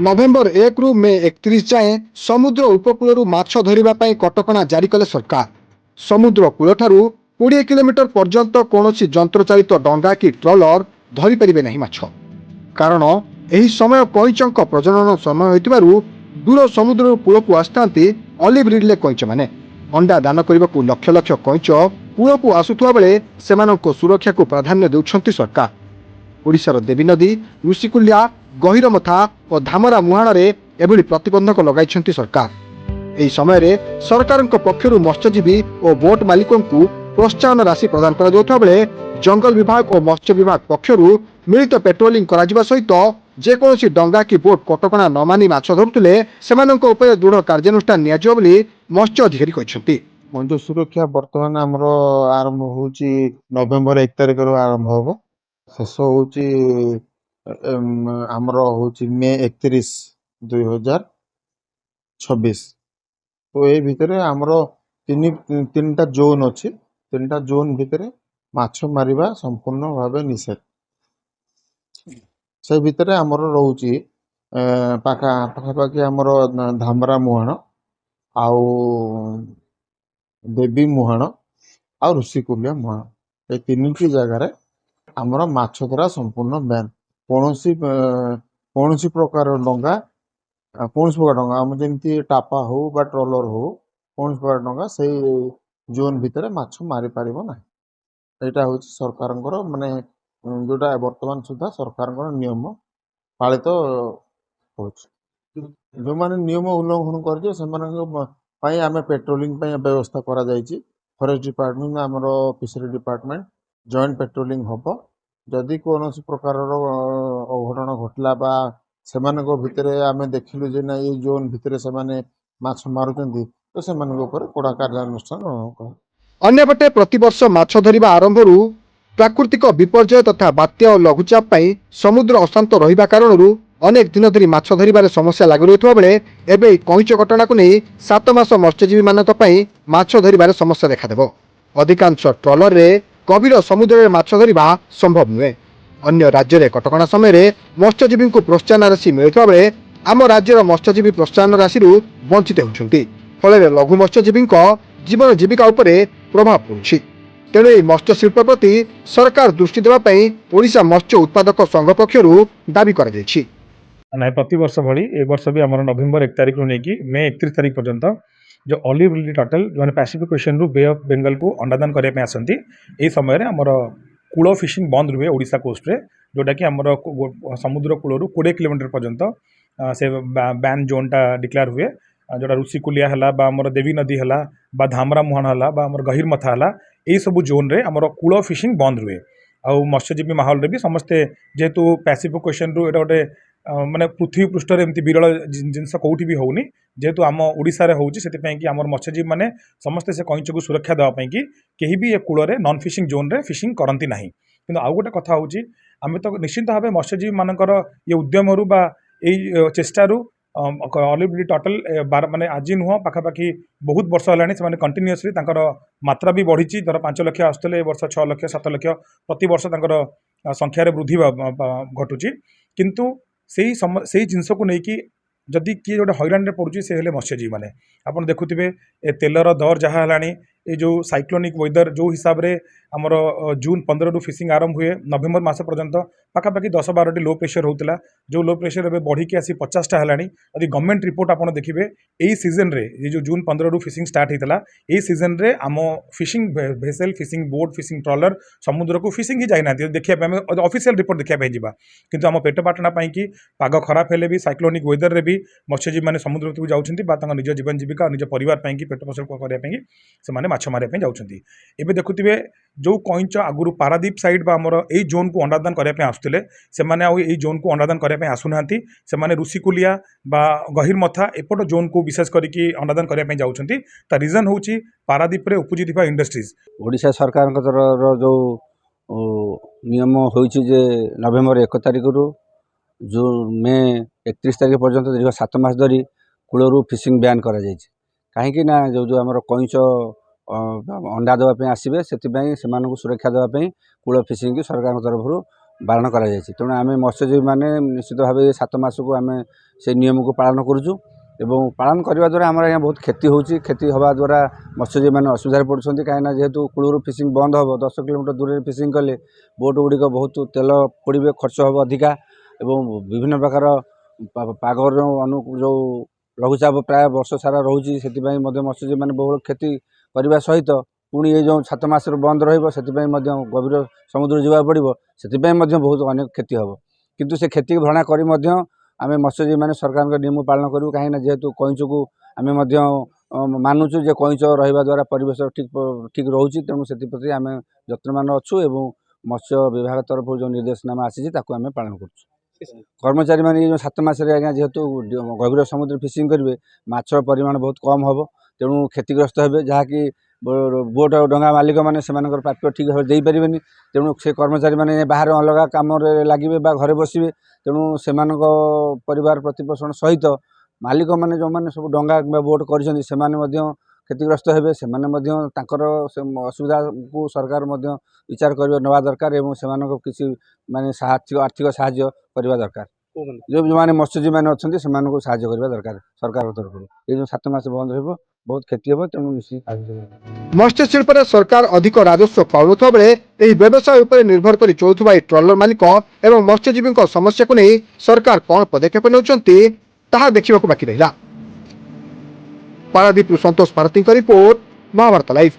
नवेम्बर 1 रु मे 31 जाए समुद्र उपकूल माछ धरिबा पई कटकणा जारी कले सरकार। समुद्र कूलठारू 20 किलोमीटर पर्यंत कौन जंत्र चालित डंगा कि ट्रलर धरी परिबे नहीं माछ। कारण एही समय कईचक प्रजनन समय होइतिबारु दूर समुद्र कूल को आसतांती ऑलिव रिडले कईच माने। अंडा दान करने को लक्ष लक्ष कईच कूल को आसुवा बेले सेमानक सुरक्षा को प्राधान्य देउछंती सरकार। ओडिशार देवी नदी, ऋषिकुल्या, गहिरमथा और धामरा मुहाण में एभली प्रतिबंधक लगाई सरकार। ଏହି ସମୟରେ ସରକାରଙ୍କ ପକ୍ଷରୁ ମତ୍ସ୍ୟଜୀବୀ ଓ ବୋଟ ମାଲିକଙ୍କୁ ପ୍ରୋତ୍ସାହନ ରାଶି ପ୍ରଦାନ କରାଯାଉଥିବା ବେଳେ ଜଙ୍ଗଲ ବିଭାଗ ଓ ମତ୍ସ୍ୟ ବିଭାଗ ପକ୍ଷରୁ ମିଳିତ ପେଟ୍ରୋଲିଂ କରାଯିବା ସହିତ ଯେକୌଣସି ଡଙ୍ଗା କି ବୋଟ କଟକଣା ନ ମାନି ମାଛ ଧରୁଥିଲେ ସେମାନଙ୍କ ଉପରେ ଦୃଢ଼ କାର୍ଯ୍ୟାନୁଷ୍ଠାନ ନିଆଯିବ ବୋଲି ମତ୍ସ୍ୟ ଅଧିକାରୀ କହିଛନ୍ତି। ମତ୍ସ୍ୟ ସୁରକ୍ଷା ବର୍ତ୍ତମାନ ଆମର ଆରମ୍ଭ ହେଉଛି ନଭେମ୍ବର 1 ତାରିଖରୁ ଆରମ୍ଭ ହେବ। ଶେଷ ହେଉଛି ଆମର ହେଉଛି ମେ 31, 2026। तो ये भितर आमर तीन टा जोन अच्छी। तीन टा जोन भितर माछ मारिबा संपूर्ण भाव निषेध। से भितर आमर रोची पाखापाखि आमर धामरा मुहाण आउ देवी मुहाण आउ ऋषिकुल्या मुहाण ये तीन टी जगार आमर माछ धरा संपूर्ण बैन। कौन प्रकार डंगा कौन प्रकार डंगा आम जमी टापा हो बा ट्रलर हो कौन प्रकार डंगा से जोन भितर माछ मारी पार ना। यहाँ हूँ सरकार माने जोटा बर्तमान सुधा सरकार नियम पालित हो। जो मैंने नियम उल्लंघन कर आम पेट्रोलिंग व्यवस्था करा जायछि। फॉरेस्ट डिपार्टमेंट आमर फिशरी डिपार्टमेंट जॉइंट पेट्रोलिंग हम जदि कौन प्रकार अघटन घटला बा सेमानक भितरे आमे देखिलु जे ना ये जोन भितरे सेमाने माछ मारुचंदी तो सेमानक ऊपर कड़ा कार्यानुष्ठान अन्यपटे प्रतिवर्ष माछ धरिबा आरंभरू प्राकृतिक विपर्यय तथा बात्या और लघुचाप पाई समुद्र अशांत रहिबा कारणरू अनेक दिन धरी माछ धरिबारे समस्या लागू रहितबा बेले एबे कईच घटना को नहीं 7 मास मत्स्यजीवी मानक पई माछ धरिबारे समस्या देखा देबो। अधिकांश ट्रॉलर रे गभीर समुद्र में माछ धरिबा संभव नुहे। अन्य राज्य रे कटकणा समय मत्स्यजीवी को प्रोत्साहन राशि मिलुवा बेले आम राज्यर मत्स्यजीवी प्रोत्साहन राशि वंचित होउछंती। फल लघु मत्स्यजीवी जीवन जीविका उपरे प्रभाव पड़ुछि। तेणु यह मत्स्य शिल्प प्रति सरकार दृष्टि देवाई ओडिशा मत्स्य उत्पादक संघ पक्षर दाबी कर प्रति वर्ष भली ए वर्ष भी आम नवेम्बर 1 तारिख रू नहीं मे 31 तारिख पर्यंत जो ऑलिव रिली टर्टल जो पैसिफिक ओशन रु बे ऑफ बेंगल को अंडादान करने आसती यही समय आमर कूल फिशिंग बंद रुहे ओडिशा कोस्ट रे जोटा कि आमर समुद्र कूल 20 किलोमीटर पर्यंत से बैन जोनटा डिक्लेयर हुए जोटा ऋषिकुलिया है आमर देवी नदी है बा धामरा मुहाण है आमर गहिरमथा है यही सब जोन रे आमर कूल फिशिंग बंद रुहे। आउ मत्स्यजीवी माहौल रे भी समस्ते जेहेतु पैसिफिक ओशन रु एटा गोटे माने पृथ्वी पृष्ठ एमती विरल जिनस कौटी भी होनी जेहेतु आम ओडिशा रे होउची सेतिपई कि आमर मत्स्यजीवी माने समस्ते से कईच को सुरक्षा देवाई कि केही भी ए कूल रे नॉन फिशिंग जोन रे फिशिंग करती नाही। किंतु आउ गोटे कथा होउची आमे तो निश्चित भाव मत्स्यजीवी मानकर ये उद्यम रु बा एई चेष्टारू ऑलिव रिली टर्टल माने आज नुह पाखापाखि बहुत वर्ष है कंटिन्यूअसली मात्रा भी बढ़ी। धर 5 लाख आसुले ए वर्ष 6 लाख 7 लाख प्रति वर्ष संख्यार वृद्धि घटुची। किंतु से जिनस को लेकिन जदि किए गोटे हईराण में पड़ुची से मत्स्यजीवी मैंने आपड़ देखुए तेलर दर जहाँ है ये जो साइक्लोनिक वेदर जो हिसाब से आमर जून 15 रु फिशिंग आरंभ हुए नवेम्बर मास पर्यंत पाखापाखि 10-12 लो प्रेशर होता जो लो प्रेशर एवं बढ़ी आसी 50टा है। यदि गवर्नमेंट रिपोर्ट आप देखिए यही सीजन रे ये जो जून 15 रु फिशिंग स्टार्ट होता यही सीजन रे आम fishing vessel fishing boat fishing trawler समुद्र को फिशिंग ही जाना देखिए ऑफिशियल रिपोर्ट देखा जावा किंतु आम पेट पाटना कि पाग खराब हेले भी साइक्लोनिक वेदर रे भी मत्स्यजीवी मैंने समुद्र को जाऊँच निज जीवन जीविका निज परिवार की पेट पोषण करने से माछ मारे जाऊँगी। एवं देखुए जो कईच आगुरी पारादीप साइड आमर यही जोन को अंडादान करने आसुले से यही जोन को अंडादान करने आसुना से ऋषिकुलिया बा गहिरमथा एपट जोन को विशेष करके अंडादान करने जाऊँगी। ता रिजन हूँ पारादीप रे उपजी इंडस्ट्रीज ओडिशा सरकार जो नियम होइछि जे नवेम्बर 1 तारिख रु जो मे 31 तारिख पर्यंत दीर्घ 7 मास धरी कूलरू फिशिंग बैन करा जायछि। कहीं ना जो जो आमर कईच अंडा देवाई आसबे से सुरक्षा देवाई कूल फिशिंग की सरकार तरफ ବାରଣ କରାଯାଇଛି। ତେଣୁ ଆମେ ମତ୍ସ୍ୟଜୀବୀମାନେ ନିଶ୍ଚିତ ଭାବେ 7 ମାସକୁ ଆମେ ସେ ନିୟମକୁ ପାଳନ କରୁଛୁ ଏବଂ ପାଳନ କରିବା ଦ୍ୱାରା ଆମର ଆଜ୍ଞା ବହୁତ କ୍ଷତି ହେଉଛି। କ୍ଷତି ହେବା ଦ୍ୱାରା ମତ୍ସ୍ୟଜୀବୀମାନେ ଅସୁବିଧାରେ ପଡ଼ୁଛନ୍ତି, କାହିଁକିନା ଯେହେତୁ କୂଳରୁ ଫିସିଂ ବନ୍ଦ ହେବ, 10 କିଲୋମିଟର ଦୂରରେ ଫିସିଂ କଲେ ବୋଟ୍ ଗୁଡ଼ିକ ବହୁତ ତେଲ ପୋଡ଼ିବେ, ଖର୍ଚ୍ଚ ହେବ ଅଧିକା ଏବଂ ବିଭିନ୍ନ ପ୍ରକାର ପାଗର ଯେଉଁ ଲଘୁଚାପ ପ୍ରାୟ ବର୍ଷ ସାରା ରହୁଛି, ସେଥିପାଇଁ ମଧ୍ୟ ମତ୍ସ୍ୟଜୀବୀମାନେ ବହୁଳ କ୍ଷତି କରିବା ସହିତ ପୁଣି ଏ ଯେଉଁ 7 ମାସରୁ ବନ୍ଦ ରହିବ, ସେଥିପାଇଁ ମଧ୍ୟ ଗଭୀର ସମୁଦ୍ର ଯିବାକୁ ପଡ଼ିବ, ସେଥିପାଇଁ ମଧ୍ୟ ବହୁତ ଅନେକ କ୍ଷତି ହେବ। କିନ୍ତୁ ସେ କ୍ଷତିକୁ ଭରଣା କରି ମଧ୍ୟ ଆମେ ମତ୍ସ୍ୟଜୀବୀମାନେ ସରକାରଙ୍କ ନିୟମ ପାଳନ କରିବୁ, କାହିଁକିନା ଯେହେତୁ କଇଁଚକୁ ଆମେ ମଧ୍ୟ ମାନୁଛୁ ଯେ କଇଁଚ ରହିବା ଦ୍ୱାରା ପରିବେଶ ଠିକ୍ ରହୁଛି, ତେଣୁ ସେଥିପ୍ରତି ଆମେ ଯତ୍ନବାନ ଅଛୁ ଏବଂ ମତ୍ସ୍ୟ ବିଭାଗ ତରଫରୁ ଯେଉଁ ନିର୍ଦ୍ଦେଶନାମା ଆସିଛି ତାକୁ ଆମେ ପାଳନ କରୁଛୁ। କର୍ମଚାରୀମାନେ ଏ ଯେଉଁ 7 ମାସରେ ଆଜ୍ଞା ଯେହେତୁ ଗଭୀର ସମୁଦ୍ର ଫିସିଂ କରିବେ, ମାଛର ପରିମାଣ ବହୁତ କମ୍ ହେବ, ତେଣୁ କ୍ଷତିଗ୍ରସ୍ତ ହେବେ, ଯାହାକି ବୋଟ୍ ଡଙ୍ଗା ମାଲିକମାନେ ସେମାନଙ୍କର ପ୍ରାପ୍ୟ ଠିକ୍ ଭାବରେ ଦେଇପାରିବେନି। ତେଣୁ ସେ କର୍ମଚାରୀମାନେ ବାହାରେ ଅଲଗା କାମରେ ଲାଗିବେ ବା ଘରେ ବସିବେ, ତେଣୁ ସେମାନଙ୍କ ପରିବାର ପ୍ରତିପୋଷଣ ସହିତ ମାଲିକମାନେ ଯେଉଁମାନେ ସବୁ ଡଙ୍ଗା କିମ୍ବା ବୋଟ୍ କରିଛନ୍ତି ସେମାନେ ମଧ୍ୟ କ୍ଷତିଗ୍ରସ୍ତ ହେବେ। ସେମାନେ ମଧ୍ୟ ତାଙ୍କର ଅସୁବିଧାକୁ ସରକାର ମଧ୍ୟ ବିଚାର ନେବା ଦରକାର ଏବଂ ସେମାନଙ୍କ କିଛି ମାନେ ଆର୍ଥିକ ସାହାଯ୍ୟ କରିବା ଦରକାର। ଯେଉଁମାନେ ମତ୍ସ୍ୟଜୀବୀମାନେ ଅଛନ୍ତି ସେମାନଙ୍କୁ ସାହାଯ୍ୟ କରିବା ଦରକାର ସରକାରଙ୍କ ତରଫରୁ। ଏ ଯେଉଁ 7 ମାସ ବନ୍ଦ ରହିବ ବହୁତ କ୍ଷତି ହେବ, ତେଣୁ ନିଶ୍ଚିତ ମତ୍ସ୍ୟଶିଳ୍ପରେ ସରକାର ଅଧିକ ରାଜସ୍ୱ ପାଉନଥିବା ବେଳେ ଏହି ବ୍ୟବସାୟ ଉପରେ ନିର୍ଭର କରି ଚଳୁଥିବା ଏହି ଟ୍ରଲର ମାଲିକ ଏବଂ ମତ୍ସ୍ୟଜୀବୀଙ୍କ ସମସ୍ୟାକୁ ନେଇ ସରକାର କ'ଣ ପଦକ୍ଷେପ ନେଉଛନ୍ତି ତାହା ଦେଖିବାକୁ ବାକି ରହିଲା। ପାରାଦୀପରୁ ସନ୍ତୋଷ ଭାରତୀଙ୍କ ରିପୋର୍ଟ, ମହାଭାରତ ଲାଇଭ୍।